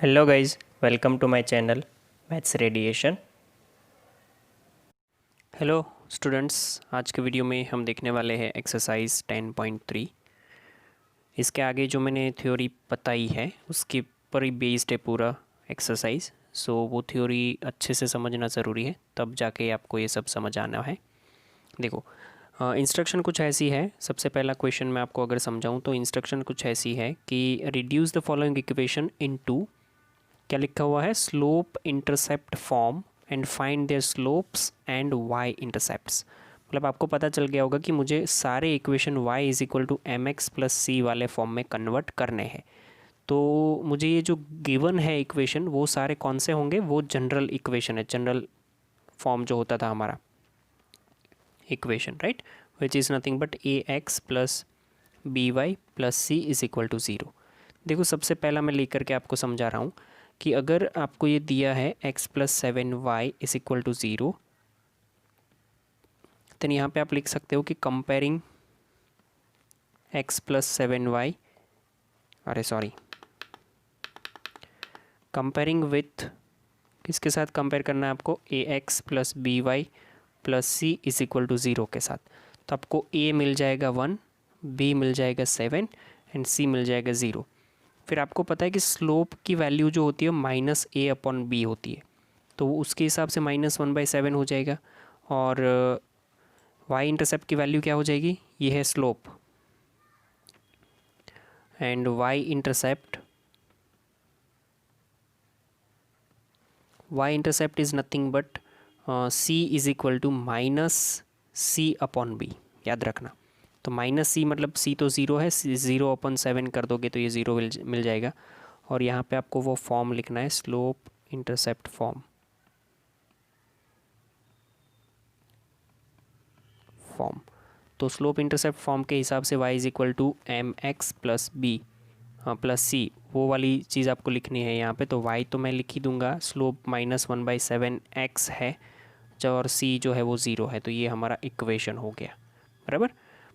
Hello guys, welcome to my channel maths radiation. Hello students, आज के video में हम देखने वाले हैं एक्सरसाइज 10.3। इसके आगे जो मैंने थ्योरी बताई है उसके पर ही बेस्ड है पूरा एक्सरसाइज। सो वो थ्योरी अच्छे से समझना ज़रूरी है, तब जाके आपको ये सब समझ आना है। देखो, इंस्ट्रक्शन कुछ ऐसी है। सबसे पहला क्वेश्चन मैं आपको अगर समझाऊँ तो इंस्ट्रक्शन कुछ ऐसी है कि reduce the following equation into, क्या लिखा हुआ है, slope intercept form and find their slopes and y intercepts. मतलब आपको पता चल गया होगा कि मुझे सारे equation y is equal to m x plus c वाले फॉर्म में कन्वर्ट करने हैं। तो मुझे ये जो गिवन है इक्वेशन वो सारे कौन से होंगे, वो जनरल इक्वेशन है, जनरल फॉर्म जो होता था हमारा equation, right, which is nothing but a x plus b y plus c is equal to zero. देखो, सबसे पहला मैं लेकर के आपको समझा रहा हूँ कि अगर आपको ये दिया है x plus 7y is equal to zero, तो यहाँ पे आप लिख सकते हो कि कंपेयरिंग x प्लस 7y, अरे सॉरी, कंपेयरिंग विथ, किसके साथ कंपेयर करना है आपको, a x plus b y plus c is equal to zero के साथ। तो आपको a मिल जाएगा 1, b मिल जाएगा 7 एंड c मिल जाएगा 0। फिर आपको पता है कि स्लोप की वैल्यू जो होती है माइनस ए अपॉन बी होती है, तो उसके हिसाब से -1/7 हो जाएगा। और वाई इंटरसेप्ट की वैल्यू क्या हो जाएगी, ये है slope, and y intercept is nothing but c is equal to minus c upon b, याद रखना। तो माइनस सी मतलब सी तो ज़ीरो है, 0/7 कर दोगे तो ये ज़ीरो मिल जाएगा। और यहाँ पे आपको वो फॉर्म लिखना है, स्लोप इंटरसेप्ट फॉर्म। तो स्लोप इंटरसेप्ट फॉर्म के हिसाब से y is equal to m x plus b plus c, वो वाली चीज़ आपको लिखनी है यहाँ पे। तो y तो मैं लिख ही दूंगा, स्लोप -1/7 x है जो, और c जो है वो 0 है। तो ये हमारा इक्वेशन हो गया, बराबर।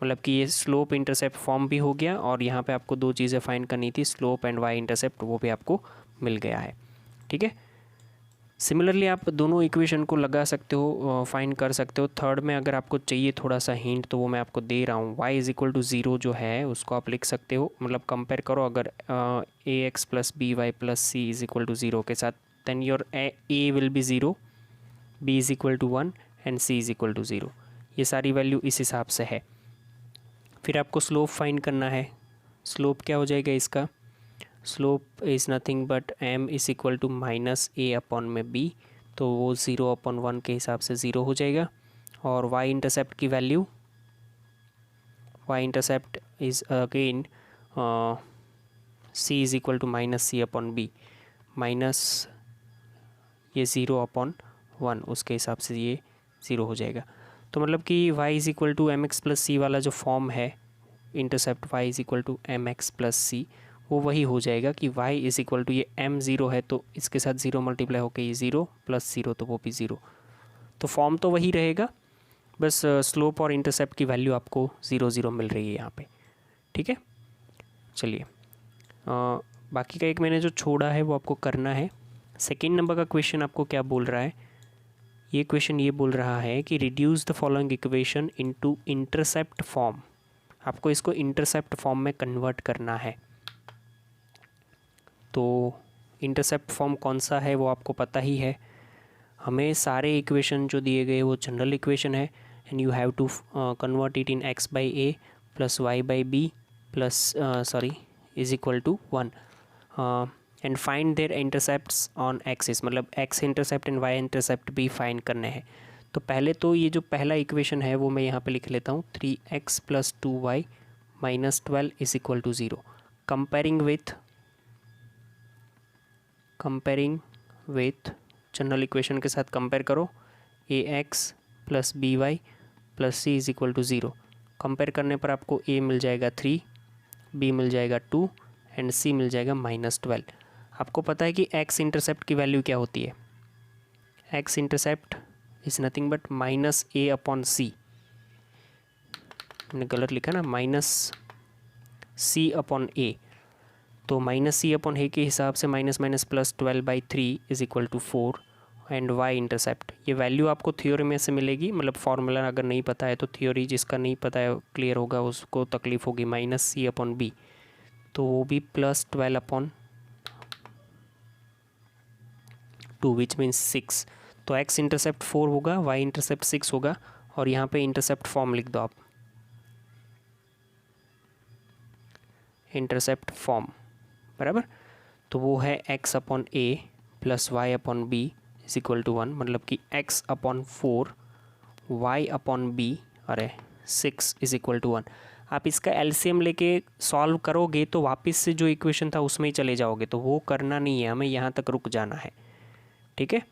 मतलब कि ये स्लोप इंटरसेप्ट फॉर्म भी हो गया, और यहाँ पे आपको दो चीज़ें फाइंड करनी थी, स्लोप एंड y इंटरसेप्ट, वो भी आपको मिल गया है। ठीक है, सिमिलरली आप दोनों इक्वेशन को लगा सकते हो, फाइंड कर सकते हो। थर्ड में अगर आपको चाहिए थोड़ा सा हिंट तो वो मैं आपको दे रहा हूँ। y is equal to zero जो है उसको आप लिख सकते हो, मतलब कंपेयर करो अगर a x plus b y plus c is equal to zero के साथ, then your a will be zero, b is equal to 1 and c is equal to zero. ये सारी वैल्यू इस हिसाब से है। फिर आपको स्लोप फाइंड करना है। स्लोप क्या हो जाएगा इसका, slope is nothing but m is equal to minus a upon में b, तो वो 0/1 के हिसाब से 0 हो जाएगा। और y इंटरसेप्ट की value, y intercept is again c is equal to minus c upon b, minus ये 0/1, उसके हिसाब से ये 0 हो जाएगा। तो मतलब कि y is equal to m x plus c वाला जो फॉर्म है, intercept y is equal to m x plus c, वो वही हो जाएगा कि y इज़ इक्वल टू, ये m 0 है तो इसके साथ 0 मल्टीप्लाई होकर ये 0 प्लस 0 तो वो भी 0। तो फॉर्म तो वही रहेगा, बस स्लोप और इंटरसेप्ट की वैल्यू आपको 0 0 मिल रही है यहाँ पे। ठीक है, चलिए बाकी का एक मैंने जो छोड़ा है वो आपको करना है। सेकेंड नंबर का क्वेश्चन आपको क्या बोल रहा है, ये क्वेश्चन ये बोल रहा है कि reduce the following equation into intercept form. आपको इसको इंटरसेप्ट फॉर्म में कन्वर्ट करना है। तो इंटरसेप्ट फॉर्म कौन सा है वो आपको पता ही है। हमें सारे इक्वेशन जो दिए गए वो जनरल इक्वेशन है, and you have to convert it in x by a plus y by b plus sorry is equal to 1 and find their intercepts on axis, मतलब x intercept and y intercept भी find करने हैं। तो पहले तो ये जो पहला इक्वेशन है वो मैं यहाँ पे लिख लेता हूँ, 3x plus 2y minus 12 is equal to 0। Comparing with general equation के साथ कंपेयर करो, a x plus b y plus c is equal to 0। Compare करने पर आपको a मिल जाएगा 3, b मिल जाएगा 2 एंड c मिल जाएगा -12। आपको पता है कि x इंटरसेप्ट की वैल्यू क्या होती है, x intercept is nothing but minus a upon c, मैंने गलत लिखा ना, माइनस सी अपॉन ए। तो माइनस सी अपॉन ए के हिसाब से minus minus plus 12/3 is equal to 4 and y intercept, ये वैल्यू आपको थ्योरी में से मिलेगी, मतलब फार्मूला अगर नहीं पता है तो थ्योरी जिसका नहीं पता है क्लियर होगा उसको तकलीफ़ होगी। माइनस सी अपॉन बी, तो वो भी प्लस 12/2 विच मीन्स 6। तो एक्स इंटरसेप्ट 4 होगा, वाई इंटरसेप्ट 6 होगा, और यहाँ पे इंटरसेप्ट फॉर्म लिख दो आप, इंटरसेप्ट फॉर्म बराबर। तो वो है x upon a plus y upon b is equal to 1, मतलब कि x upon 4 y upon b अरे 6 इज इक्वल टू 1। आप इसका एलसीएम लेके सॉल्व करोगे तो वापस से जो इक्वेशन था उसमें ही चले जाओगे, तो वो करना नहीं है, हमें यहाँ तक रुक जाना है। ठीक है,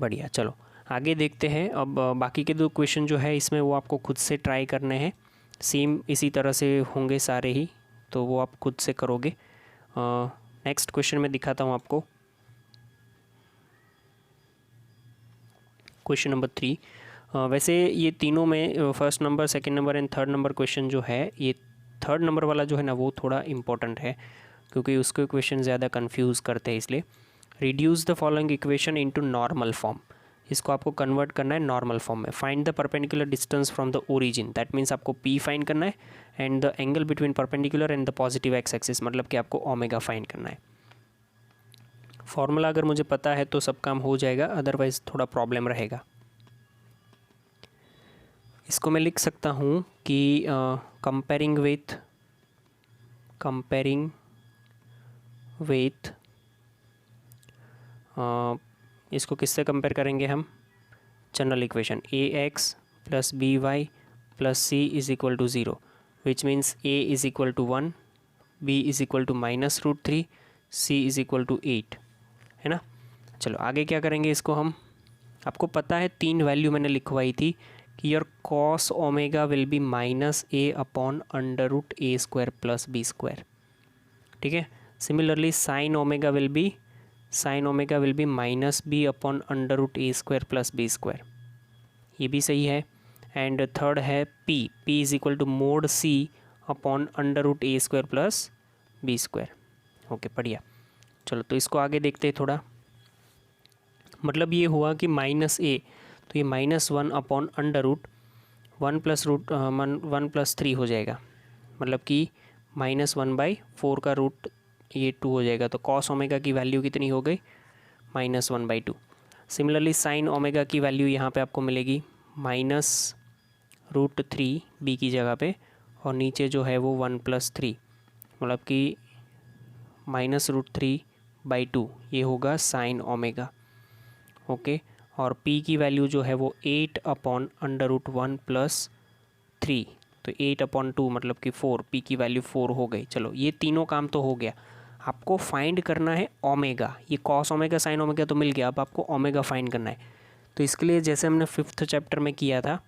बढ़िया। चलो आगे देखते हैं। अब बाकी के 2 क्वेश्चन जो है इसमें वो आपको खुद से ट्राई करने हैं, सेम इसी तरह से होंगे सारे ही, तो वो आप खुद से करोगे। नेक्स्ट क्वेश्चन में दिखाता हूँ आपको। Question number 3। वैसे ये तीनों में first number, second number and third number question जो है, ये थर्ड नंबर वाला जो है ना वो थोड़ा इम्पोर्टेंट है, क्योंकि उसके क्वेश्चन ज़्यादा कंफ्यूज करते हैं। इसलिए reduce the following equation into normal form, इसको आपको कन्वर्ट करना है नॉर्मल फॉर्म में। Find the perpendicular distance from the origin, that means आपको पी फाइंड करना है, and the angle between perpendicular and the positive x axis, मतलब कि आपको ओमेगा फाइंड करना है। फॉर्मूला अगर मुझे पता है तो सब काम हो जाएगा, अदरवाइज थोड़ा प्रॉब्लम रहेगा। इसको मैं लिख सकता हूँ कि कंपेयरिंग विथ इसको किससे कंपेयर करेंगे हम, general equation a x plus b y plus c is equal to 0, which means a is equal to 1, b is equal to -√3, c is equal to 8, है ना। चलो आगे क्या करेंगे इसको हम, आपको पता है 3 वैल्यू मैंने लिखवाई थी कि your cos omega will be -a upon √a² plus b²। ठीक है, similarly sine omega will be -b upon √a² plus b², ये भी सही है। एंड थर्ड है p is equal to mod c upon √a² plus b²। Okay, बढ़िया। चलो तो इसको आगे देखते हैं थोड़ा। मतलब ये हुआ कि -a, तो ये -1 अपॉन √1 प्लस 3 हो जाएगा, मतलब कि -1/4 का रूट ये 2 हो जाएगा। तो कॉस ओमेगा की वैल्यू कितनी हो गई, -1/2। सिमिलरली साइन ओमेगा की वैल्यू यहाँ पे आपको मिलेगी -√3 बी की जगह पे, और नीचे जो है वो 1 + 3, मतलब कि -√3/2 ये होगा साइन ओमेगा। ओके, और p की वैल्यू जो है वो 8 अपॉन √1 + 3, तो 8/2 मतलब कि 4, p की वैल्यू 4 हो गई। चलो ये तीनों काम तो हो गया, आपको फाइंड करना है ओमेगा। ये कॉस ओमेगा साइन ओमेगा तो मिल गया, अब आपको ओमेगा फाइंड करना है। तो इसके लिए जैसे हमने 5th चैप्टर में किया था,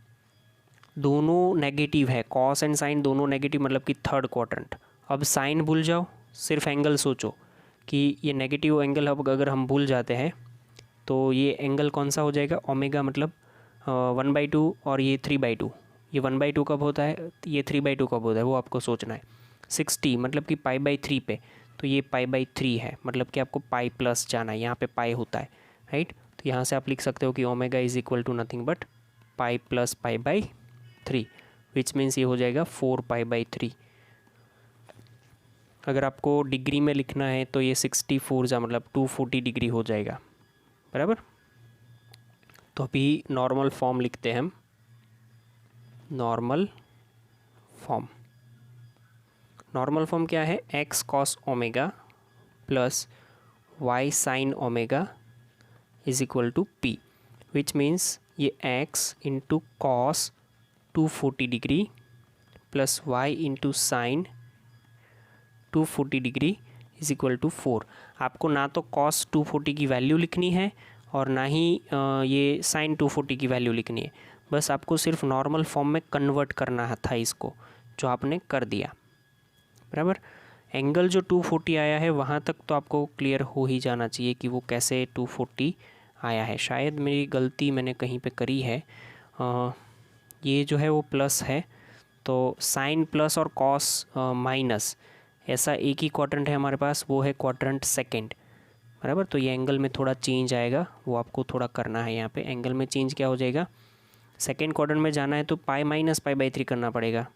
दोनों नेगेटिव है, कॉस एंड साइन दोनों नेगेटिव, मतलब कि थर्ड क्वाड्रेंट। अब साइन भूल जाओ, सिर्फ एंगल सोचो कि ये नेगेटिव एंगल अब अगर हम भूल जाते हैं तो ये एंगल कौन सा हो जाएगा, ओमेगा, मतलब 1/2, और ये 3/2। ये 1/2 कब होता है, ये 3/2 कब होता है, वो आपको सोचना है। 60 मतलब कि π/3 पे, तो ये π/3 है, मतलब कि आपको पाई प्लस जाना है, यहाँ पे पाई होता है, राइट। तो यहाँ से आप लिख सकते हो कि omega is equal to nothing but pi plus π/3, which means ये हो जाएगा 4 π/3। अगर आपको डिग्री में लिखना है तो ये 64 जा मतलब 240 डिग्री हो जाएगा, बराबर। तो अभी नॉर्मल फॉर्म लिखते हैं हम, नॉर्मल फॉर्म क्या है, x cos omega plus y sin omega is equal to p, which means ये x into cos 240 degree plus y into sine 240 degree is equal to 4। आपको ना तो कॉस 240 की वैल्यू लिखनी है और ना ही ये साइन 240 की वैल्यू लिखनी है, बस आपको सिर्फ नॉर्मल फॉर्म में कन्वर्ट करना था इसको, जो आपने कर दिया, बराबर। एंगल जो 240 आया है वहाँ तक तो आपको क्लियर हो ही जाना चाहिए कि वो कैसे 240 आया है। शायद मेरी गलती मैंने कहीं पे करी है, ये जो है वो प्लस है, तो साइन प्लस और कॉस माइनस, ऐसा एक ही क्वाड्रेंट है हमारे पास, वो है क्वाड्रेंट सेकंड, बराबर। तो ये एंगल में थोड़ा चेंज आएगा, वो आपको थोड़ा करना है। यहाँ पे एंगल में चेंज क्या हो जाएगा, सेकंड क्वाड्रेंट में जाना है तो पाई-(π/3) करना पड़ेगा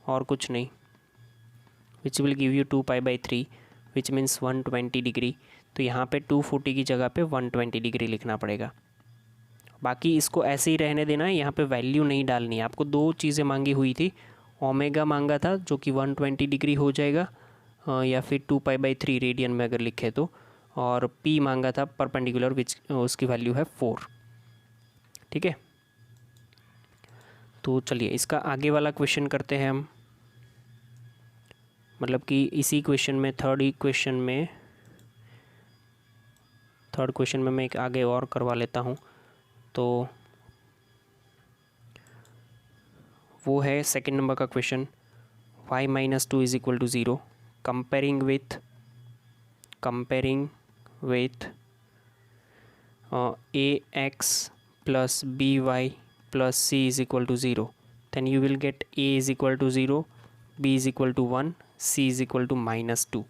और कुछ नहीं, which will give you 2π/3 which means 120 degree. तो यहाँ पे 240 की जगह पे 120 डिग्री लिखना पड़ेगा। बाकी इसको ऐसे ही रहने देना है, यहाँ पे वैल्यू नहीं डालनी है आपको। दो चीज़ें मांगी हुई थी, ओमेगा मांगा था जो कि 120 डिग्री हो जाएगा, या फिर 2π/3 रेडियन में अगर लिखे तो, और पी मांगा था परपेंडिकुलर, विच उसकी वैल्यू है 4। ठीक है, तो चलिए इसका आगे वाला क्वेश्चन करते हैं हम, मतलब कि इसी क्वेश्चन में थर्ड क्वेश्चन में मैं एक आगे और करवा लेता हूँ। तो वो है सेकंड नंबर का question, y-2 is equal to 0 comparing with ax plus by plus c is equal to 0, then you will get a is equal to 0, b is equal to 1, c is equal to -2।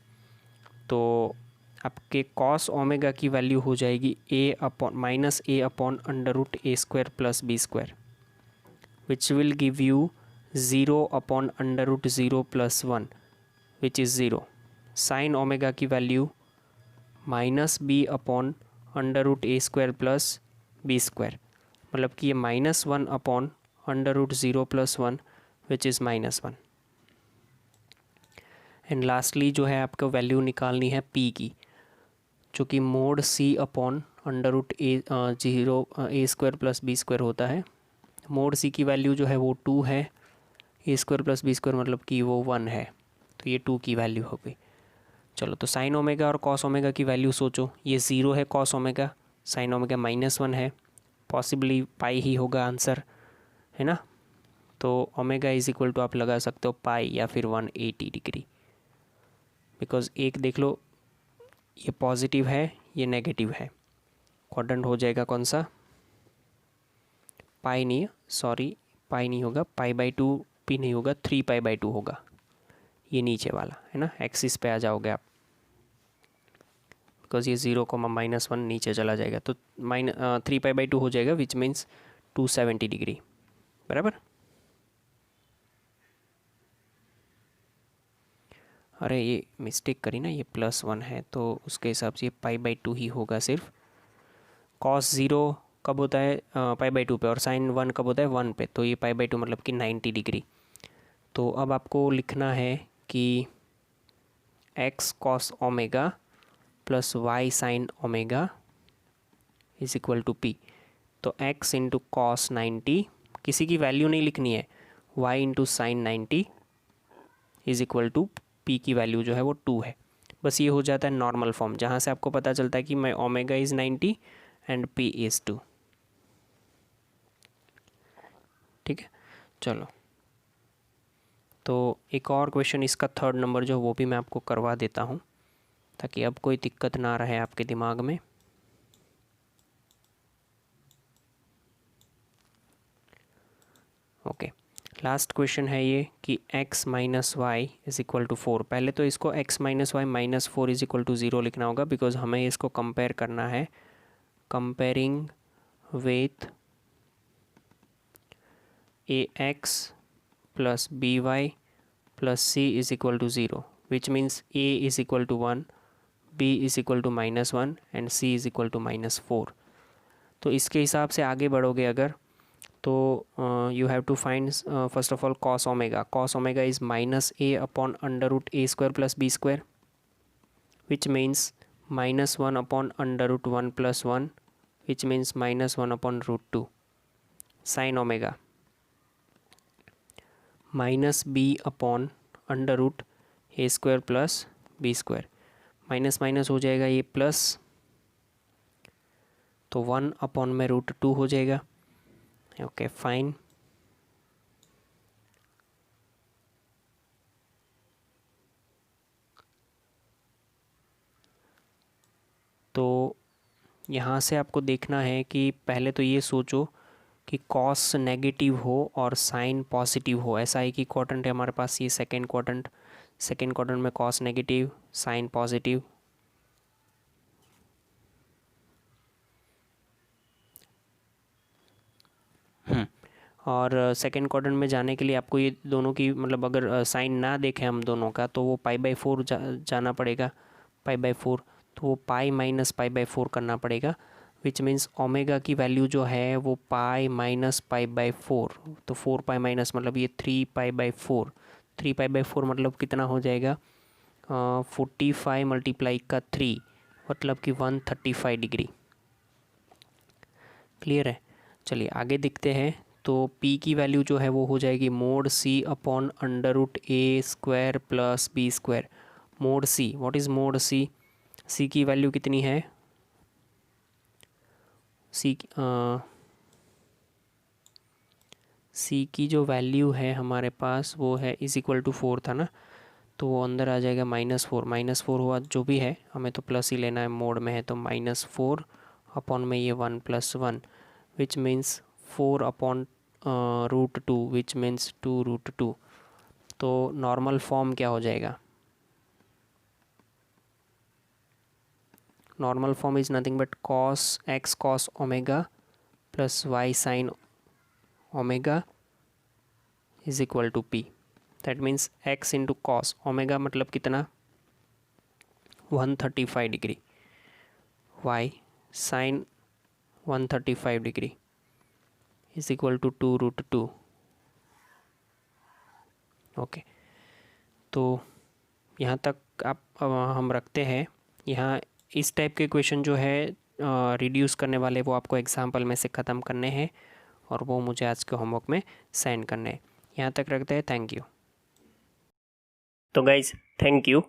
तो आपके cos omega की value हो जाएगी -a/√a² plus b² which will give you 0/√0 plus 1 which is 0। sin omega की value -b/√a² plus b², मतलब कि ये -1/√0 plus 1 which is -1। And lastly जो है आपको वैल्यू निकालनी है p की, जो कि मोड c/√a² प्लस b² होता है। मोड c की वैल्यू जो है वो 2 है, a² प्लस b² मतलब कि वो 1 है, तो ये 2 की वैल्यू हो गई। चलो, तो साइन ओमेगा और कॉस ओमेगा की वैल्यू सोचो, ये 0 है कॉस ओमेगा, साइन ओमेगा -1 है, पॉसिबली पाई ही होगा आंसर, है ना। तो ओमेगा इज इक्वल टू आप लगा सकते हो पाई या फिर 180 डिग्री, बिकॉज एक देख लो, ये पॉजिटिव है ये नेगेटिव है, क्वाड्रेंट हो जाएगा कौन सा, पाई नहीं, सॉरी पाई नहीं होगा, π/2 भी नहीं होगा, 3π/2 होगा, ये नीचे वाला है ना, एक्सिस पे आ जाओगे आप, बिकॉज ये 0, -1 नीचे चला जाएगा, तो 3π/2 हो जाएगा विच मीन्स 270 डिग्री, बराबर। अरे ये मिस्टेक करी ना, ये +1 है तो उसके हिसाब से ये π/2 ही होगा सिर्फ। cos 0 कब होता है π/2 पे, और sin 1 कब होता है 1 पे, तो ये π/2 मतलब कि 90 डिग्री। तो अब आपको लिखना है कि x cos omega plus y sin omega is equal to p। तो x इंटू कॉस 90, किसी की वैल्यू नहीं लिखनी है, y into sine 90 is equal to p की वैल्यू जो है वो 2 है। बस ये हो जाता है नॉर्मल फॉर्म, जहाँ से आपको पता चलता है कि मैं omega is 90 and p is 2। ठीक है, चलो, तो एक और क्वेश्चन इसका थर्ड नंबर जो वो भी मैं आपको करवा देता हूँ, ताकि अब कोई दिक्कत ना रहे आपके दिमाग में। ओके, लास्ट क्वेश्चन है ये कि x minus y is equal to 4। पहले तो इसको x minus y -4 is equal to 0 लिखना होगा, बिकॉज हमें इसको कंपेयर करना है, comparing with ax plus by plus c is equal to 0 which means a is equal to 1, b is equal to -1 and c is equal to -4। तो इसके हिसाब से आगे बढ़ोगे अगर, तो you have to find first of all cos omega. Cos omega is -a/√a² plus b² which means -1/√1 plus 1 which means -1/√2। Sine omega -b/√a² plus b², minus minus हो जाएगा ये प्लस, तो 1/√2 हो जाएगा। ओके फाइन, तो यहाँ से आपको देखना है कि पहले तो ये सोचो कि कॉस नेगेटिव हो और साइन पॉजिटिव हो, ऐसा एक ही क्वाड्रेंट है हमारे पास, ये सेकंड क्वाड्रेंट। सेकेंड क्वाड्रेंट में कॉस नेगेटिव, साइन पॉजिटिव, और सेकेंड क्वाड्रेंट में जाने के लिए आपको ये दोनों की मतलब अगर साइन ना देखें हम दोनों का तो वो π/4 जाना पड़ेगा, π/4, तो वो पाई माइनस π/4 करना पड़ेगा, विच मीन्स ओमेगा की वैल्यू जो है वो पाई माइनस π/4, तो 4 पाई माइनस मतलब ये 3 π/4, 3 π/4 मतलब कितना हो जाएगा 45 मल्टीप्लाई का 3 मतलब कि 135 डिग्री। क्लियर है? चलिए आगे देखते हैं। तो P की वैल्यू जो है वो हो जाएगी mode C upon √a² plus b²। Mode C, what is mode C? C की वैल्यू कितनी है? C की जो वैल्यू है हमारे पास वो है =4 था ना, तो वो अंदर आ जाएगा -4 हुआ, जो भी है हमें तो प्लस ही लेना है, मोड में है तो -4 अपॉन में ये 1 + 1 which means 4 upon √2 which means 2√2। तो नॉर्मल फॉर्म क्या हो जाएगा? Normal form is nothing but cos x cos omega plus y sin omega is equal to P। That means x into cos omega मतलब कितना 135 degree, y sin 135 degree is equal to 2√2। Okay, तो यहाँ तक आप हम रखते हैं। यहाँ इस टाइप के क्वेश्चन जो है रिड्यूस करने वाले वो आपको एग्जाम्पल में से ख़त्म करने हैं और वो मुझे आज के होमवर्क में सेंड करने हैं। यहाँ तक रखते हैं। Thank you. तो गाइज थैंक यू।